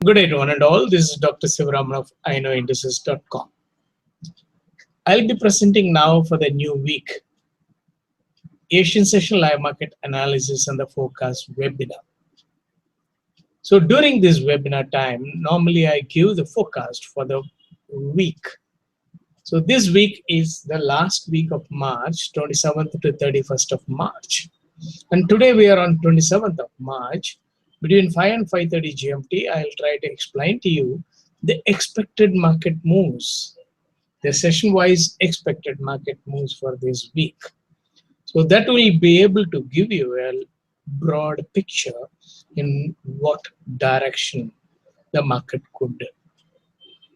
Good day to one and all. This is Dr. Sivaraman of iknowindices.com. I'll be presenting now for the new week Asian Session Live Market Analysis and the Forecast webinar. So during this webinar time, normally I give the forecast for the week. So this week is the last week of March, 27th to 31st of March. And today we are on 27th of March. Between 5 and 5:30 GMT, I'll try to explain to you the expected market moves, the session-wise expected market moves for this week. So that will be able to give you a broad picture in what direction the market could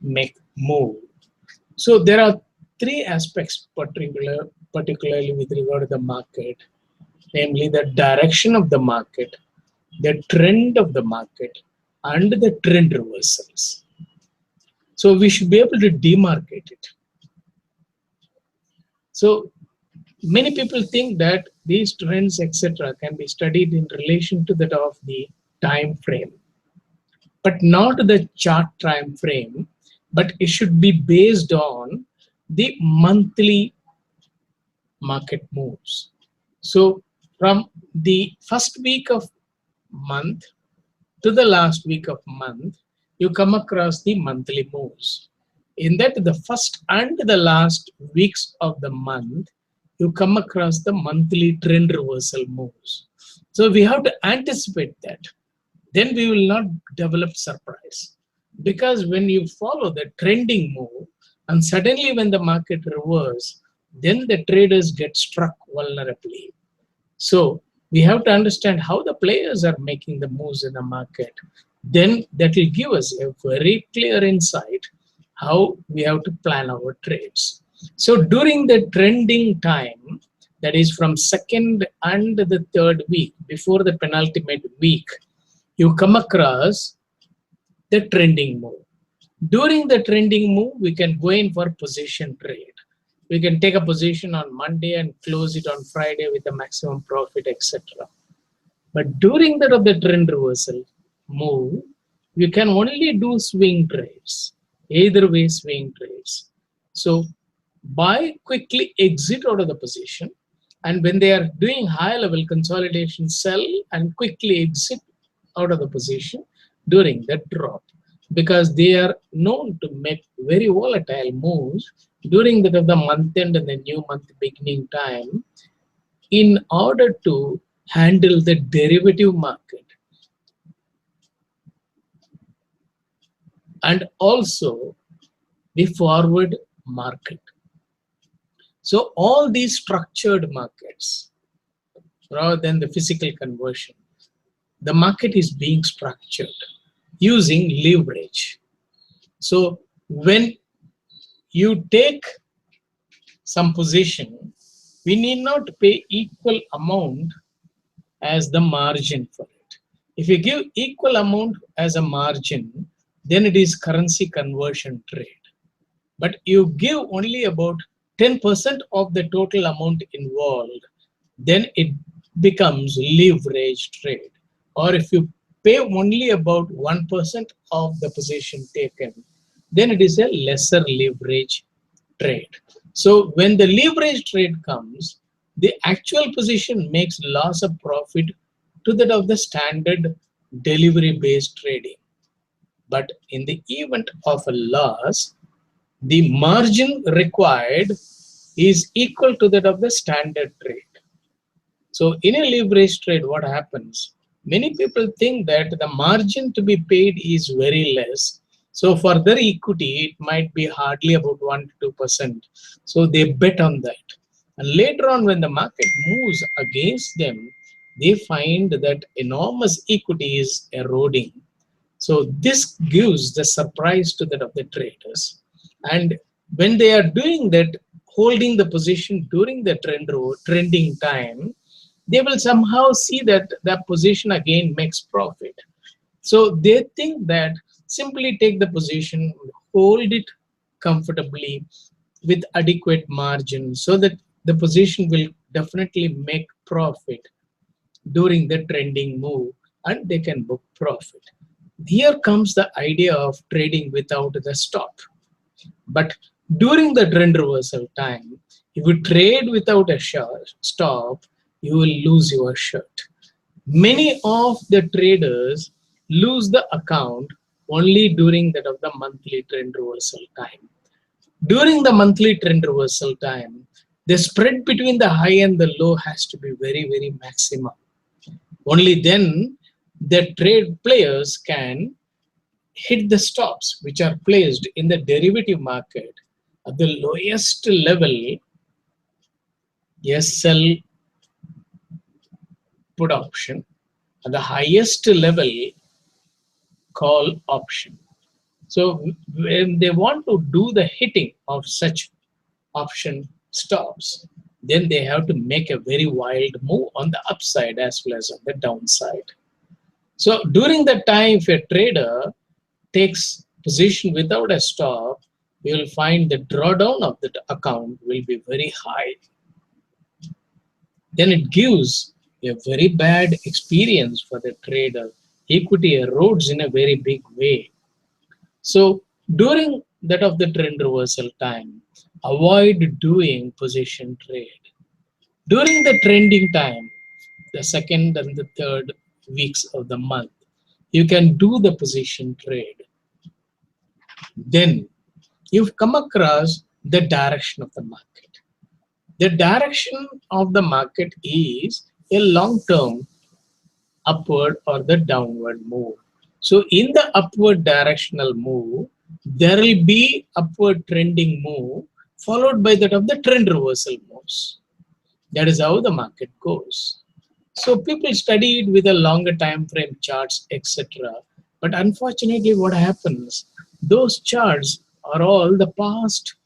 make move. So there are three aspects particularly with regard to the market, namely the direction of the market, the trend of the market, and the trend reversals. So we should be able to demarcate it. So many people think that these trends, etc., can be studied in relation to that of the time frame, but not the chart time frame, but it should be based on the monthly market moves. So from the first week of month to the last week of month, you come across the monthly moves. In that, the first and the last weeks of the month, you come across the monthly trend reversal moves. So we have to anticipate that. Then we will not develop surprise. Because when you follow the trending move, and suddenly when the market reverses, then the traders get struck vulnerably. So we have to understand how the players are making the moves in the market. Then that will give us a very clear insight how we have to plan our trades. So during the trending time, that is from second and the third week, before the penultimate week, you come across the trending move. During the trending move, we can go in for position trade. We can take a position on Monday and close it on Friday with a maximum profit, etc. But during that of the trend reversal move, we can only do swing trades, either way swing trades. So buy, quickly exit out of the position, and when they are doing high level consolidation, sell and quickly exit out of the position during the drop, because they are known to make very volatile moves during the month end and the new month beginning time in order to handle the derivative market and also the forward market. So all these structured markets, rather than the physical conversion, the market is being structured using leverage. So when you take some position, we need not pay equal amount as the margin for it. If you give equal amount as a margin, then it is currency conversion trade. But you give only about 10% of the total amount involved, then it becomes leverage trade. Or if you pay only about 1% of the position taken, then it is a lesser leverage trade. So when the leverage trade comes, the actual position makes loss of profit to that of the standard delivery based trading. But in the event of a loss, the margin required is equal to that of the standard trade. So in a leverage trade, what happens? Many people think that the margin to be paid is very less. So for their equity, it might be hardly about 1 to 2%. So they bet on that. And later on, when the market moves against them, they find that enormous equity is eroding. So this gives the surprise to that of the traders. And when they are doing that, holding the position during the trending time, they will somehow see that that position again makes profit. So they think that simply take the position, hold it comfortably with adequate margin so that the position will definitely make profit during the trending move and they can book profit. Here comes the idea of trading without the stop. But during the trend reversal time, if you trade without a stop, you will lose your shirt. Many of the traders lose the account only during that of the monthly trend reversal time. During the monthly trend reversal time, the spread between the high and the low has to be very, very maximum. Only then the trade players can hit the stops which are placed in the derivative market at the lowest level, SL put option, at the highest level, call option. So when they want to do the hitting of such option stops, then they have to make a very wild move on the upside as well as on the downside. So during that time, if a trader takes position without a stop, you will find the drawdown of that account will be very high. Then it gives a very bad experience for the trader. Equity erodes in a very big way. So during that of the trend reversal time, avoid doing position trade. During the trending time, the second and the third weeks of the month, you can do the position trade. Then you've come across the direction of the market. The direction of the market is a long-term upward or the downward move. So in the upward directional move, there will be upward trending move followed by that of the trend reversal moves. That is how the market goes. So people studied with a longer time frame charts, etc. But unfortunately, what happens? Those charts are all the past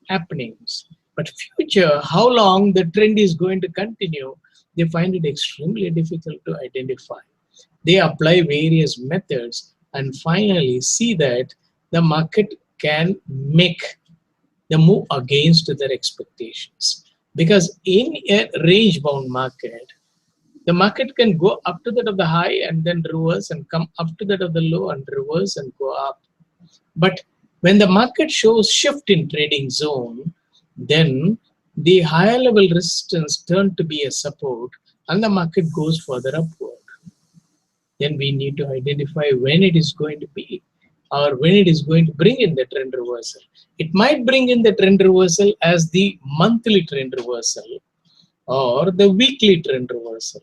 happenings. But future, how long the trend is going to continue, they find it extremely difficult to identify. They apply various methods and finally see that the market can make the move against their expectations. Because in a range bound market, the market can go up to that of the high and then reverse and come up to that of the low and reverse and go up. But when the market shows shift in trading zone, then the higher level resistance turn to be a support and the market goes further upward. Then we need to identify when it is going to be or when it is going to bring in the trend reversal. It might bring in the trend reversal as the monthly trend reversal or the weekly trend reversal.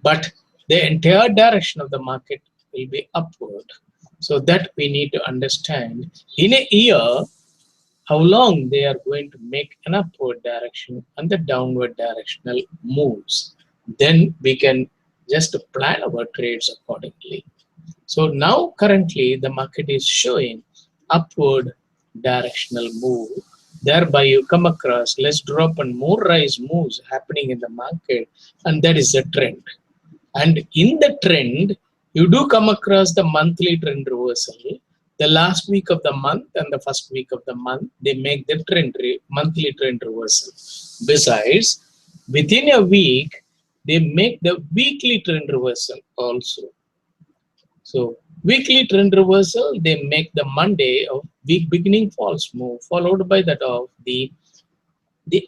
But the entire direction of the market will be upward. So that we need to understand in a year how long they are going to make an upward direction and the downward directional moves. Then we can just plan our trades accordingly. So now currently the market is showing upward directional move. Thereby you come across less drop and more rise moves happening in the market, and that is a trend. And in the trend, you do come across the monthly trend reversal. The last week of the month and the first week of the month, they make the monthly trend reversal. Besides, within a week, they make the weekly trend reversal also. So weekly trend reversal, they make the Monday of week beginning false move, followed by that of the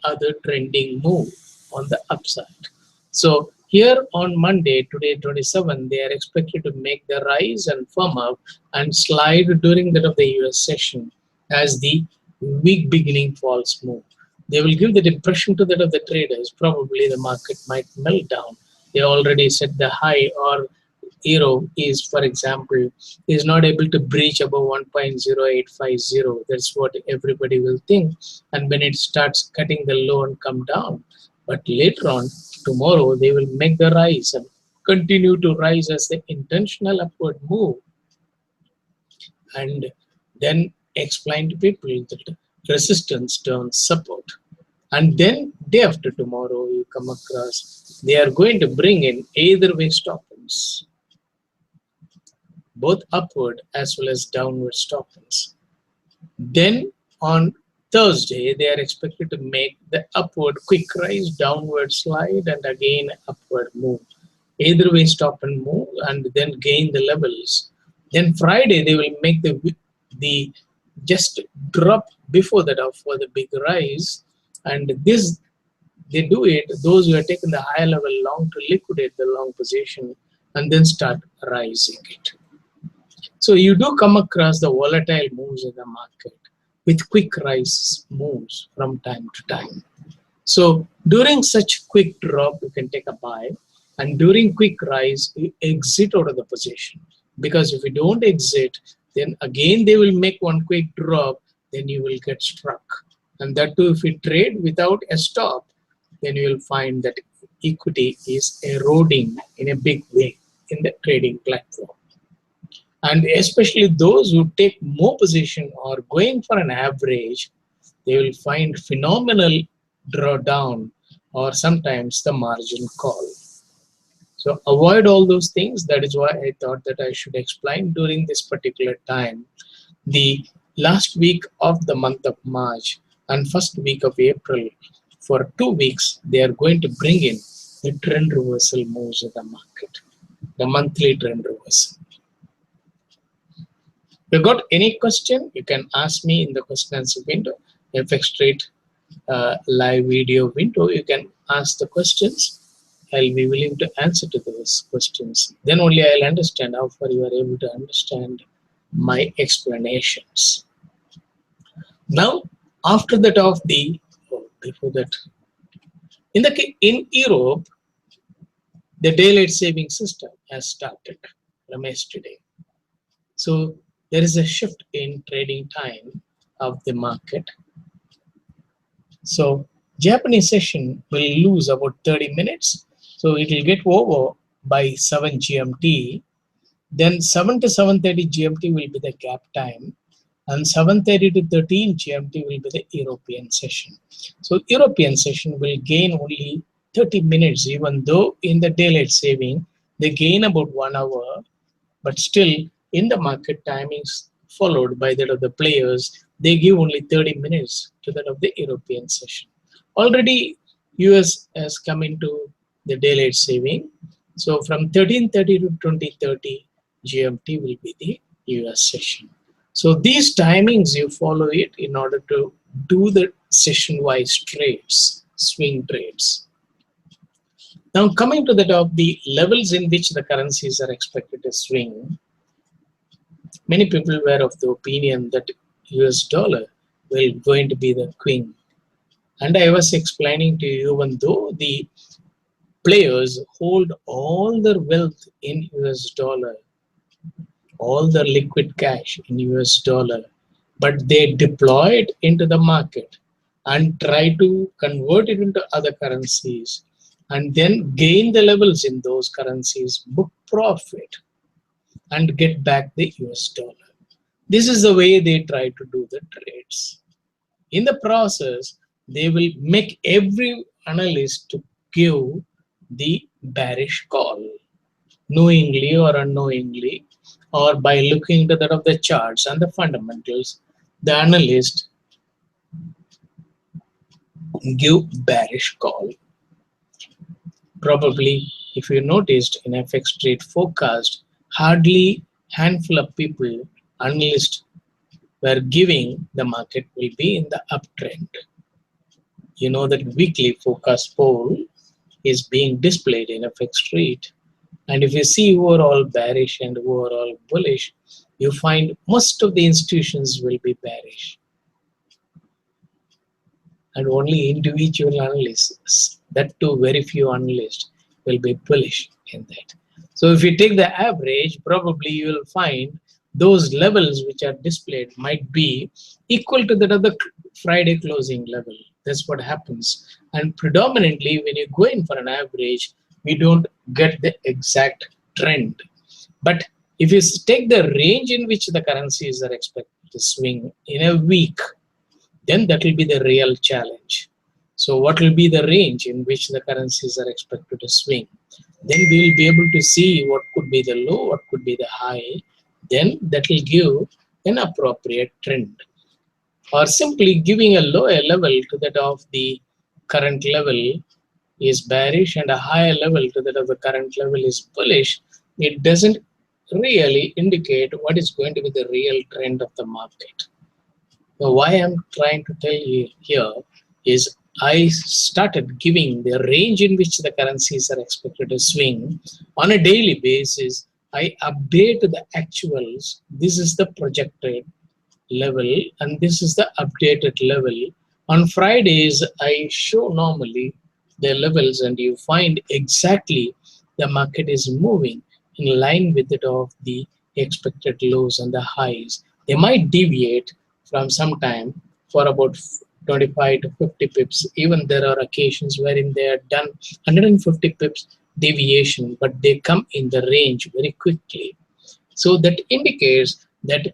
other trending move on the upside. So here on Monday, today 27, they are expected to make the rise and firm up and slide during that of the US session as the week beginning false move. They will give the impression to that of the traders, probably the market might melt down. They already set the high, or euro is, for example, is not able to breach above 1.0850. That's what everybody will think. And when it starts cutting the low and come down, but later on, tomorrow, they will make the rise and continue to rise as the intentional upward move. And then explain to people that resistance turns support. And then day after tomorrow, you come across, they are going to bring in either way stop-ins, both upward as well as downward stop-ins. Then on Thursday, they are expected to make the upward quick rise, downward slide, and again upward move. Either way, stop and move and then gain the levels. Then Friday they will make the just drop before that for the big rise, and this they do it. Those who have taken the higher level long to liquidate the long position and then start rising it. So you do come across the volatile moves in the market with quick rise moves from time to time. So during such quick drop, you can take a buy, and during quick rise, you exit out of the position. Because if you don't exit, then again they will make one quick drop, then you will get struck. And that too, if you trade without a stop, then you will find that equity is eroding in a big way in the trading platform. And especially those who take more position or going for an average, they will find phenomenal drawdown or sometimes the margin call. So avoid all those things. That is why I thought that I should explain during this particular time. The last week of the month of March and first week of April, for 2 weeks, they are going to bring in the trend reversal moves in the market, the monthly trend reversal. If you got any question, you can ask me in the question and answer window. FX Trade live video window, you can ask the questions. I'll be willing to answer to those questions. Then only I'll understand how far you are able to understand my explanations. Now, after that before that, in Europe, the daylight saving system has started from yesterday. So there is a shift in trading time of the market. So Japanese session will lose about 30 minutes. So it will get over by 7 GMT. Then 7 to 7:30 GMT will be the gap time. And 7:30 to 13 GMT will be the European session. So European session will gain only 30 minutes, even though in the daylight saving, they gain about 1 hour. But still, in the market timings followed by that of the players, they give only 30 minutes to that of the European session. Already, US has come into the daylight saving. So from 13:30 to 20:30 GMT will be the US session. So these timings, you follow it in order to do the session-wise trades, swing trades. Now coming to the levels in which the currencies are expected to swing, many people were of the opinion that US dollar will going to be the queen. And I was explaining to you, even though the players hold all their wealth in US dollar, all the liquid cash in US dollar, but they deploy it into the market and try to convert it into other currencies and then gain the levels in those currencies, book profit, and get back the US dollar. This is the way they try to do the trades. In the process, they will make every analyst to give the bearish call, knowingly or unknowingly, or by looking to that of the charts and the fundamentals, the analyst give bearish call. Probably, if you noticed in FX Trade forecast, hardly handful of people, analysts, were giving the market will be in the uptrend. You know that weekly forecast poll is being displayed in FX Trade. And if you see who are all bearish and who are all bullish, you find most of the institutions will be bearish. And only individual analysts, that too very few analysts, will be bullish in that. So if you take the average, probably you will find those levels which are displayed might be equal to that of the Friday closing level. That's what happens. And predominantly, when you go in for an average, we don't get the exact trend. But if you take the range in which the currencies are expected to swing in a week, then that will be the real challenge. So what will be the range in which the currencies are expected to swing? Then we will be able to see what could be the low, what could be the high. Then that will give an appropriate trend. Or simply giving a lower level to that of the current level is bearish and a higher level to that of the current level is bullish, it doesn't really indicate what is going to be the real trend of the market. Now, why I'm trying to tell you here is I started giving the range in which the currencies are expected to swing on a daily basis. I update the actuals. This is the projected level and this is the updated level. On Fridays, I show normally the levels and you find exactly the market is moving in line with it of the expected lows and the highs. They might deviate from some time for about 25 to 50 pips. Even there are occasions wherein they are done 150 pips deviation, but they come in the range very quickly. So that indicates that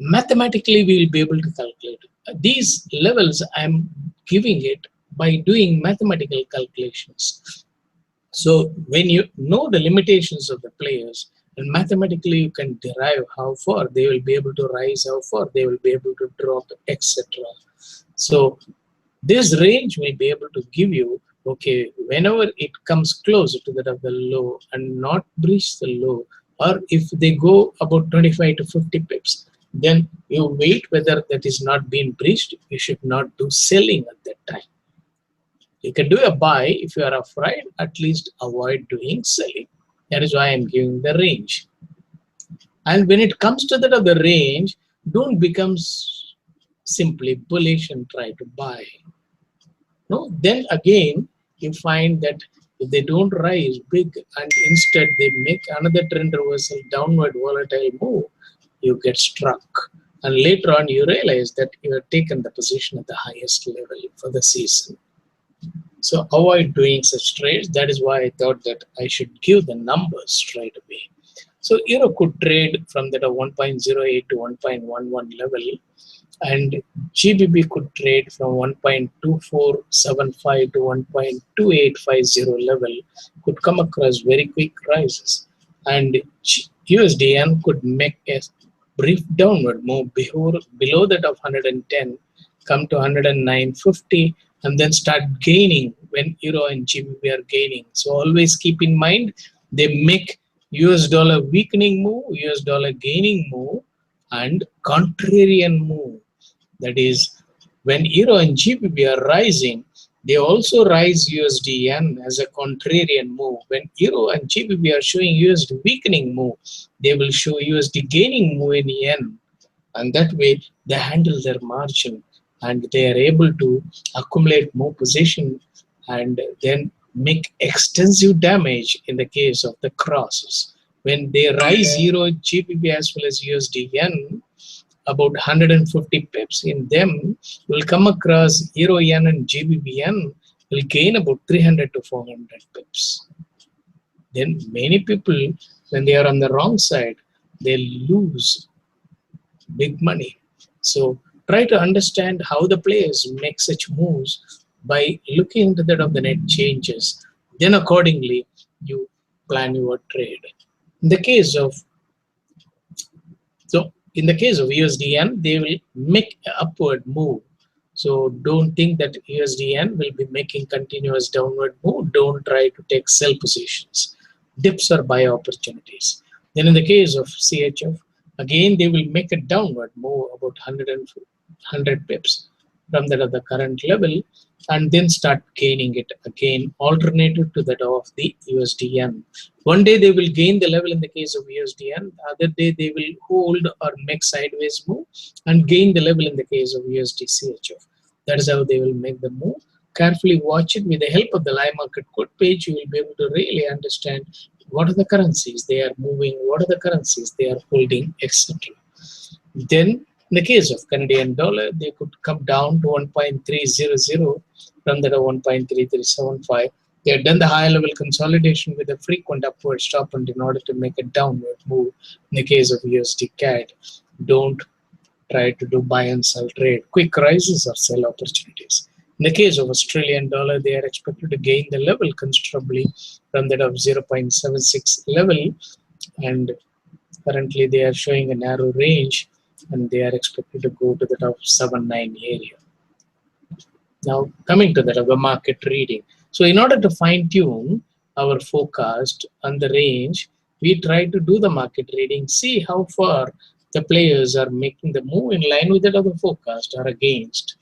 mathematically we will be able to calculate. These levels I'm giving it by doing mathematical calculations. So when you know the limitations of the players, and mathematically you can derive how far they will be able to rise, how far they will be able to drop, etc. So this range will be able to give you, okay, whenever it comes close to that of the low and not breach the low, or if they go about 25 to 50 pips, then you wait whether that is not being breached. You should not do selling at that time. You can do a buy if you are afraid, at least avoid doing selling. That is why I'm giving the range. And when it comes to that of the range, don't become simply bullish and try to buy. No, then again, you find that if they don't rise big and instead they make another trend reversal, downward volatile move, you get struck. And later on, you realize that you have taken the position at the highest level for the season. So avoid doing such trades. That is why I thought that I should give the numbers straight away. So euro could trade from that 1.08 to 1.11 level, and GBP could trade from 1.2475 to 1.2850 level, could come across very quick rises, and USDN could make a brief downward move below that of 110, come to 109.50, and then start gaining when euro and GBP are gaining. So always keep in mind, they make US dollar weakening move, US dollar gaining move, and contrarian move. That is, when euro and GBP are rising, they also rise USD-yen as a contrarian move. When euro and GBP are showing USD weakening move, they will show USD gaining move in yen. And that way, they handle their margin and they are able to accumulate more position and then make extensive damage in the case of the crosses. When they rise euro, GBP as well as USD-yen, about 150 pips in them will come across euro yen and GBP yen will gain about 300 to 400 pips. Then many people, when they are on the wrong side, they lose big money. So try to understand how the players make such moves by looking into that of the net changes. Then accordingly, you plan your trade. In the case of USD-yen, they will make an upward move. So don't think that USD-yen will be making continuous downward move. Don't try to take sell positions. Dips are buy opportunities. Then in the case of CHF, again they will make a downward move about 100 pips from that of the current level and then start gaining it again, alternative to that of the USD-yen. One day they will gain the level in the case of USD-yen, the other day they will hold or make sideways move and gain the level in the case of USD-CHF. That is how they will make the move. Carefully watch it. With the help of the live market code page, you will be able to really understand what are the currencies they are moving, what are the currencies they are holding, etc. Then in the case of Canadian dollar, they could come down to 1.300 from that 1.3375. They have done the high level consolidation with a frequent upward stop and in order to make a downward move. In the case of USD CAD, don't try to do buy and sell trade, quick rises or sell opportunities. In the case of Australian dollar, they are expected to gain the level considerably from that of 0.76 level, and currently they are showing a narrow range and they are expected to go to the top 79 area. Now coming to that of the market reading. So in order to fine tune our forecast and the range, we try to do the market reading, see how far the players are making the move in line with that of the forecast or against.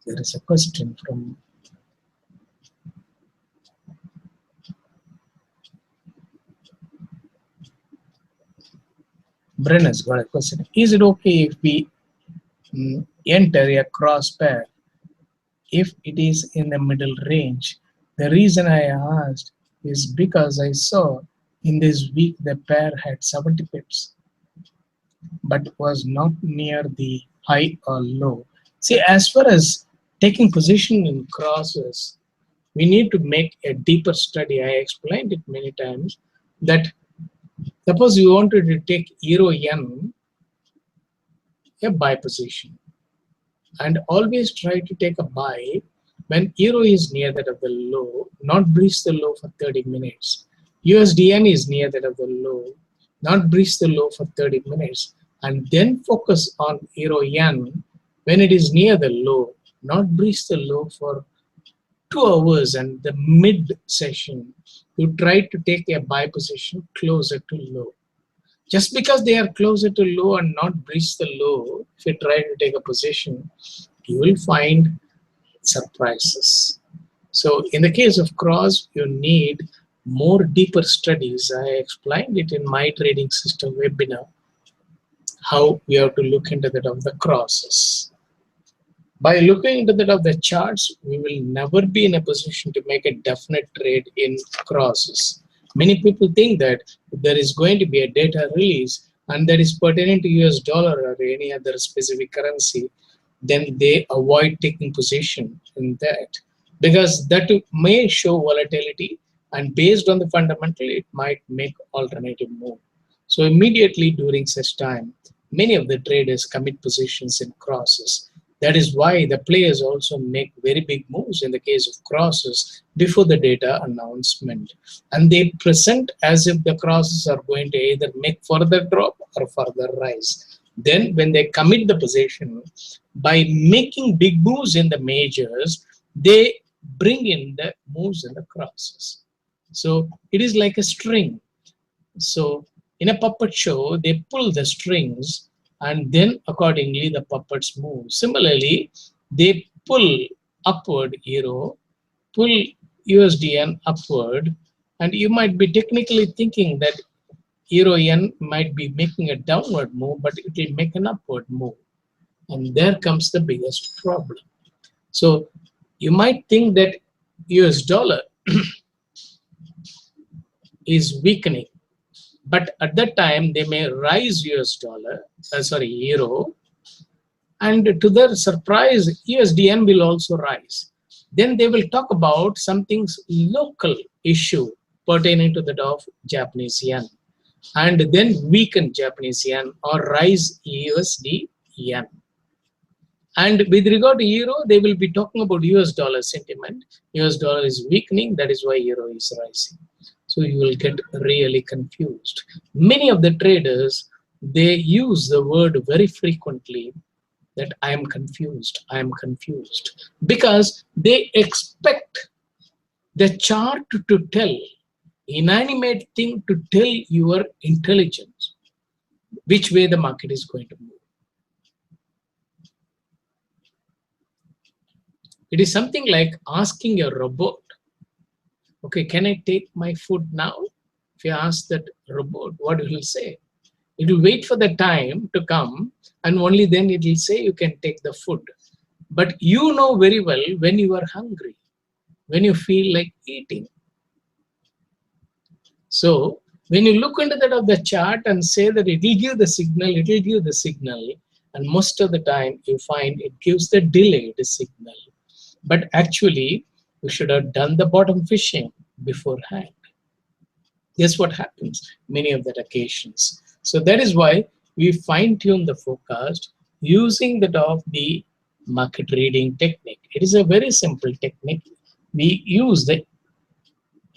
There is a question from Brenner's got a question. Is it okay if we enter a cross pair if it is in the middle range? The reason I asked is because I saw in this week the pair had 70 pips but was not near the high or low. See, as far as taking position in crosses, we need to make a deeper study. I explained it many times that suppose you wanted to take euro yen, a buy position, and always try to take a buy when euro is near that of the low, not breach the low for 30 minutes. USDN is near that of the low, not breach the low for 30 minutes, and then focus on euro yen when it is near the low, not breach the low for 2 hours, and the mid session you try to take a buy position closer to low. Just because they are closer to low and not breach the low, if you try to take a position, you will find surprises. So in the case of cross, you need more deeper studies. I explained it in my trading system webinar, how we have to look into that of the crosses. By looking into that of the charts, we will never be in a position to make a definite trade in crosses. Many people think that there is going to be a data release and that is pertaining to US dollar or any other specific currency, then they avoid taking position in that because that may show volatility, and based on the fundamental, it might make alternative move. So immediately during such time, many of the traders commit positions in crosses. That is why the players also make very big moves in the case of crosses before the data announcement. And they present as if the crosses are going to either make further drop or further rise. Then when they commit the position, by making big moves in the majors, they bring in the moves in the crosses. So it is like a string. So in a puppet show, they pull the strings and then accordingly the puppets move. Similarly, they pull upward euro, pull USDN upward, and you might be technically thinking that euro yen might be making a downward move, but it will make an upward move. And there comes the biggest problem. So you might think that US dollar is weakening, but at that time they may rise euro, and to their surprise USDN will also rise. Then they will talk about something's local issue pertaining to that of Japanese yen, and then weaken Japanese yen or rise USD yen. And with regard to euro, they will be talking about US dollar sentiment. US dollar is weakening, that is why euro is rising. So you will get really confused. Many of the traders, they use the word very frequently that I am confused, because they expect the chart to tell, inanimate thing to tell your intelligence which way the market is going to move. It is something like asking a robot, okay, can I take my food now? If you ask that robot, what it will say? It will wait for the time to come, and only then it will say you can take the food. But you know very well when you are hungry, when you feel like eating. So when you look into that of the chart and say that it will give the signal, and most of the time you find it gives the delayed signal. But actually, you should have done the bottom fishing beforehand. Guess what happens many of the occasions. So that is why we fine-tune the forecast using the market reading technique. It is a very simple technique. We use the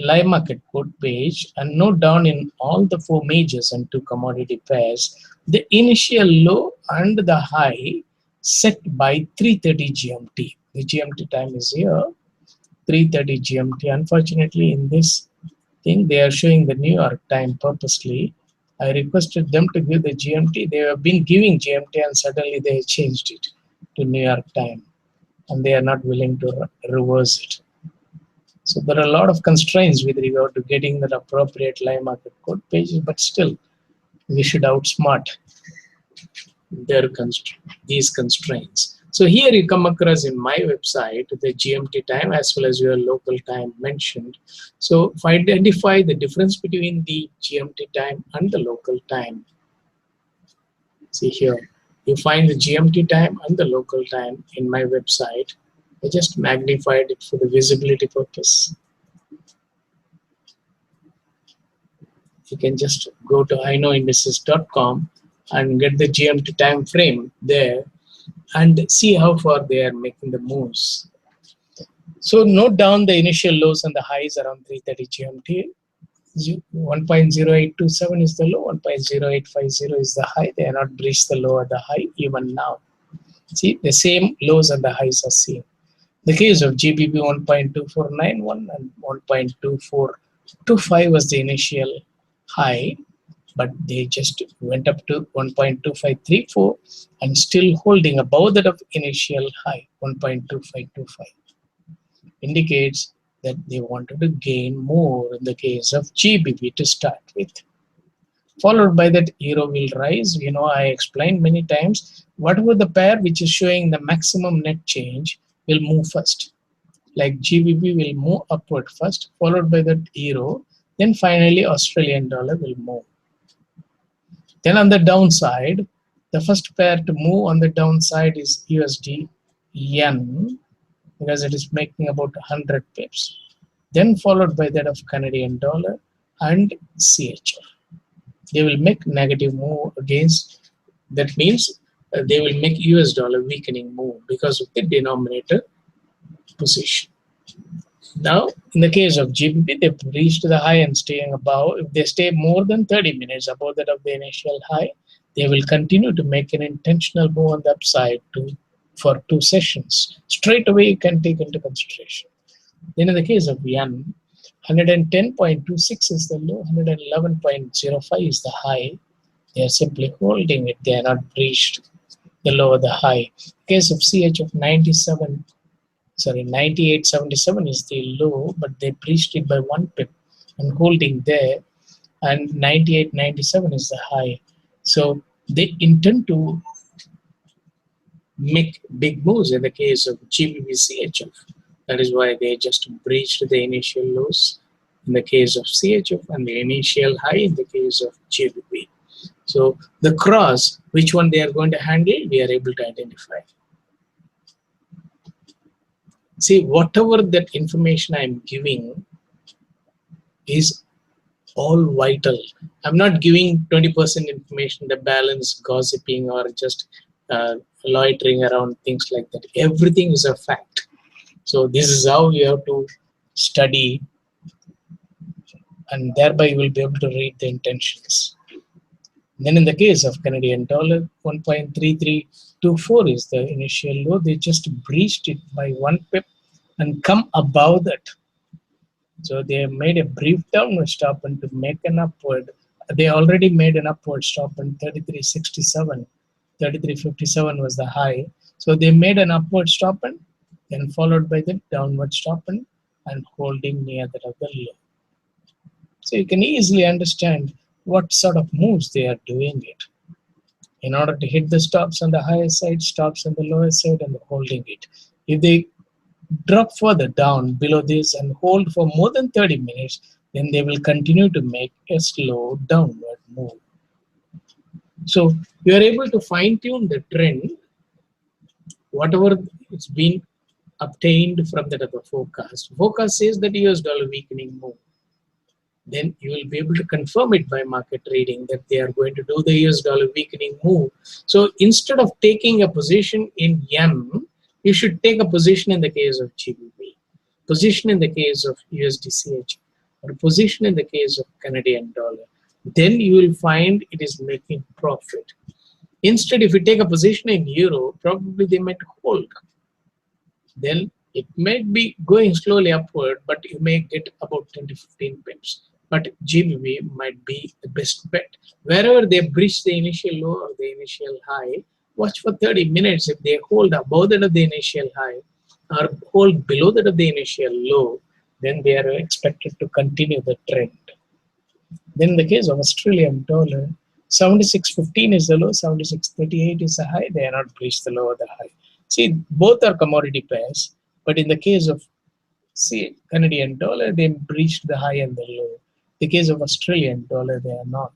live market code page and note down in all the 4 majors and 2 commodity pairs the initial low and the high set by 3:30 GMT. The GMT time is here, 3:30 GMT. Unfortunately, in this thing, they are showing the New York time purposely. I requested them to give the GMT. They have been giving GMT and suddenly they changed it to New York time. And they are not willing to reverse it. So there are a lot of constraints with regard to getting that appropriate live market code pages, but still, we should outsmart these constraints. So here you come across in my website the GMT time as well as your local time mentioned. So if I identify the difference between the GMT time and the local time, see here, you find the GMT time and the local time in my website. I just magnified it for the visibility purpose. You can just go to iknowindices.com and get the GMT time frame there and see how far they are making the moves. So note down the initial lows and the highs around 3:30 GMT. 1.0827 is the low, 1.0850 is the high. They are not breached the low or the high even now. See, the same lows and the highs are seen. The case of GBP 1.2491 and 1.2425 was the initial high, but they just went up to 1.2534 and still holding above that of initial high, 1.2525. Indicates that they wanted to gain more in the case of GBP to start with. Followed by that, euro will rise. You know, I explained many times, whatever the pair which is showing the maximum net change will move first. Like GBP will move upward first, followed by that euro, then finally Australian dollar will move. Then on the downside, the first pair to move on the downside is USD yen, because it is making about 100 pips. Then followed by that of Canadian dollar and CHF. They will make negative move against, that means they will make US dollar weakening move because of the denominator position. Now, in the case of GBP, they've reached the high and staying above. If they stay more than 30 minutes above that of the initial high, they will continue to make an intentional move on the upside for 2 sessions. Straight away, you can take into consideration. Then in the case of yen, 110.26 is the low, 111.05 is the high. They are simply holding it. They are not breached the low or the high. In the case of CHF, 98.77 is the low, but they breached it by 1 pip and holding there. And 98.97 is the high. So they intend to make big moves in the case of GBP CHF. That is why they just breached the initial lows in the case of CHF and the initial high in the case of GBP. So the cross, which one they are going to handle, we are able to identify. See, whatever that information I am giving is all vital. I'm not giving 20% information, the balance, gossiping, or just loitering around, things like that. Everything is a fact. So this is how you have to study, and thereby you will be able to read the intentions. Then in the case of Canadian dollar, 1.3324 is the initial low. They just breached it by 1 pip and come above that. So they made a brief downward stop and to make an upward. They already made an upward stop on 33.67. 33.57 was the high. So they made an upward stop and then followed by the downward stop and holding near that of the low. So you can easily understand what sort of moves they are doing it. In order to hit the stops on the higher side, stops on the lower side, and holding it. If they drop further down below this and hold for more than 30 minutes, then they will continue to make a slow downward move. So you are able to fine-tune the trend, whatever it's been obtained from that other forecast. Forecast says that US dollar weakening move. Then you will be able to confirm it by market trading that they are going to do the US dollar weakening move. So instead of taking a position in yen, you should take a position in the case of GBP, position in the case of USD or position in the case of Canadian dollar. Then you will find it is making profit. Instead, if you take a position in euro, probably they might hold. then it may be going slowly upward, but you may get about 10 to 15 pips. But GBP might be the best bet. Wherever they breach the initial low or the initial high, watch for 30 minutes. If they hold above that of the initial high or hold below that of the initial low, then they are expected to continue the trend. Then in the case of Australian dollar, 76.15 is the low, 76.38 is the high. They are not breached the low or the high. See, both are commodity pairs, but in the case of Canadian dollar, they breached the high and the low. In the case of Australian dollar, they are not.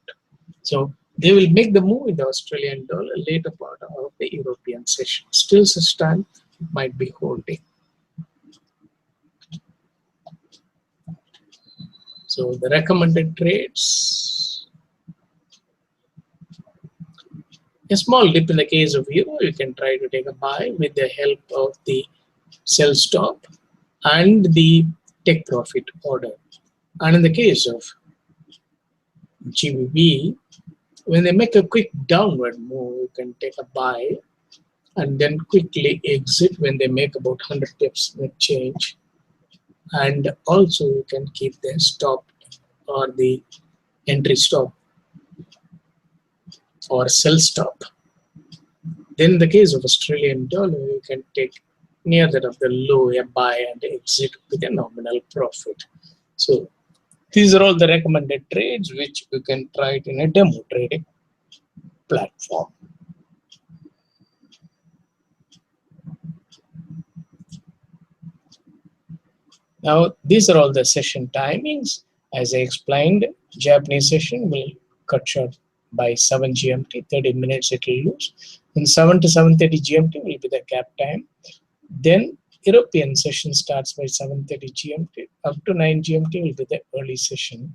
So they will make the move in the Australian dollar later part of the European session. Still such time it might be holding. So the recommended trades. A small dip in the case of euro, you can try to take a buy with the help of the sell stop and the take profit order. And in the case of GBP, when they make a quick downward move, you can take a buy and then quickly exit when they make about 100 pips net change. And also you can keep the stop or the entry stop or sell stop. Then in the case of Australian dollar, you can take near that of the low a buy and exit with a nominal profit. So these are all the recommended trades which you can try it in a demo trading platform. Now these are all the session timings. As I explained, Japanese session will cut short by 7 GMT, 30 minutes it will lose. Then 7 to 7:30 GMT will be the gap time. Then European session starts by 7:30 GMT. Up to 9 GMT will be the early session.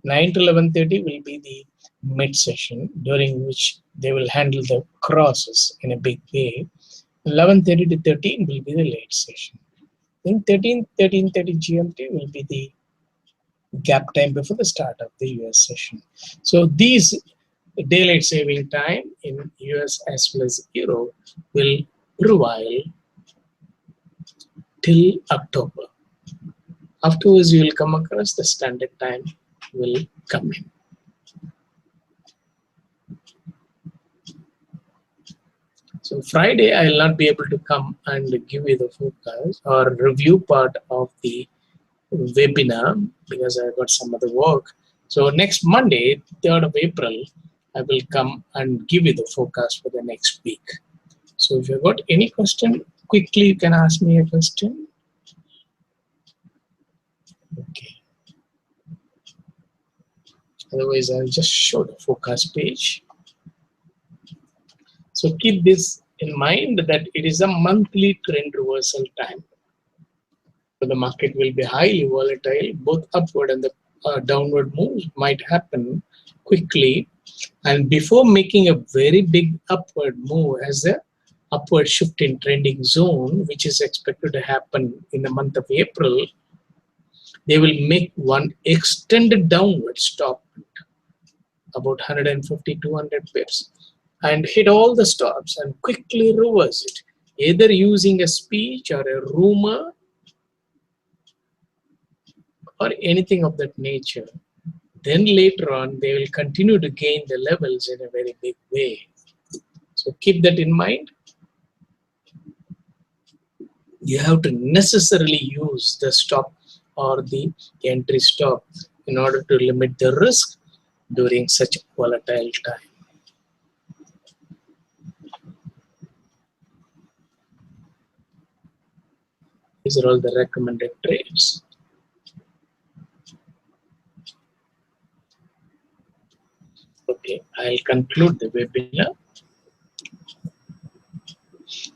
9 to 11:30 will be the mid session, during which they will handle the crosses in a big way. 11:30 to 13 will be the late session. Then 13:30 GMT will be the gap time before the start of the US session. So these daylight saving time in US as well as Euro will prevail till October. Afterwards, you will come across the standard time will come in. So Friday, I will not be able to come and give you the forecast or review part of the webinar because I got some other work. So next Monday, 3rd of April, I will come and give you the forecast for the next week. So if you've got any question, quickly you can ask me a question. Okay. Otherwise, I'll just show the forecast page. So keep this in mind that it is a monthly trend reversal time. So the market will be highly volatile, both upward and the downward moves might happen quickly. And before making a very big upward move as a upward shift in trending zone, which is expected to happen in the month of April, they will make one extended downward stop about 150, 200 pips and hit all the stops and quickly reverse it, either using a speech or a rumor or anything of that nature. Then later on, they will continue to gain the levels in a very big way. So keep that in mind. You have to necessarily use the stop or the entry stop in order to limit the risk during such a volatile time. These are all the recommended trades. Okay, I'll conclude the webinar.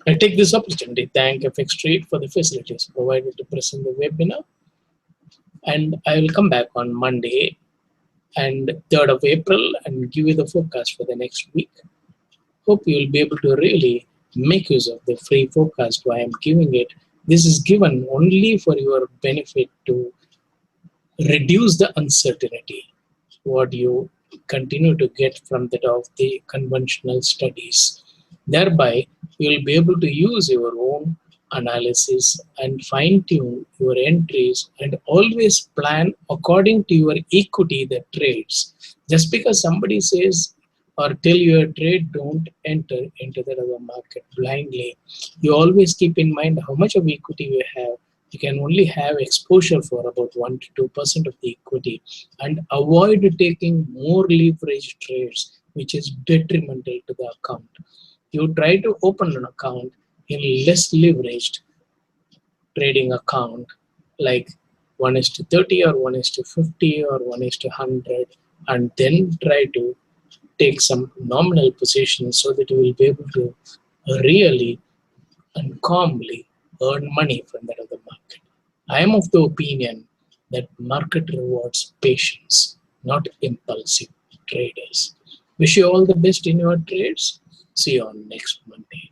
I take this opportunity to thank FX Trade for the facilities provided to present the webinar. And I will come back on Monday and 3rd of April and give you the forecast for the next week. Hope you will be able to really make use of the free forecast while I am giving it. This is given only for your benefit to reduce the uncertainty what you continue to get from that of the conventional studies. Thereby, you will be able to use your own analysis and fine tune your entries and always plan according to your equity that trades. Just because somebody says or tell you a trade, don't enter into the other market blindly. You always keep in mind how much of equity you have. You can only have exposure for about 1 to 2% of the equity, and avoid taking more leverage trades, which is detrimental to the account. You try to open an account in less leveraged trading account, like 1 is to 30 or 1 is to 50 or 1 is to 100, and then try to take some nominal positions so that you will be able to really and calmly earn money from that other market. I am of the opinion that market rewards patience, not impulsive traders. Wish you all the best in your trades. See you on next Monday.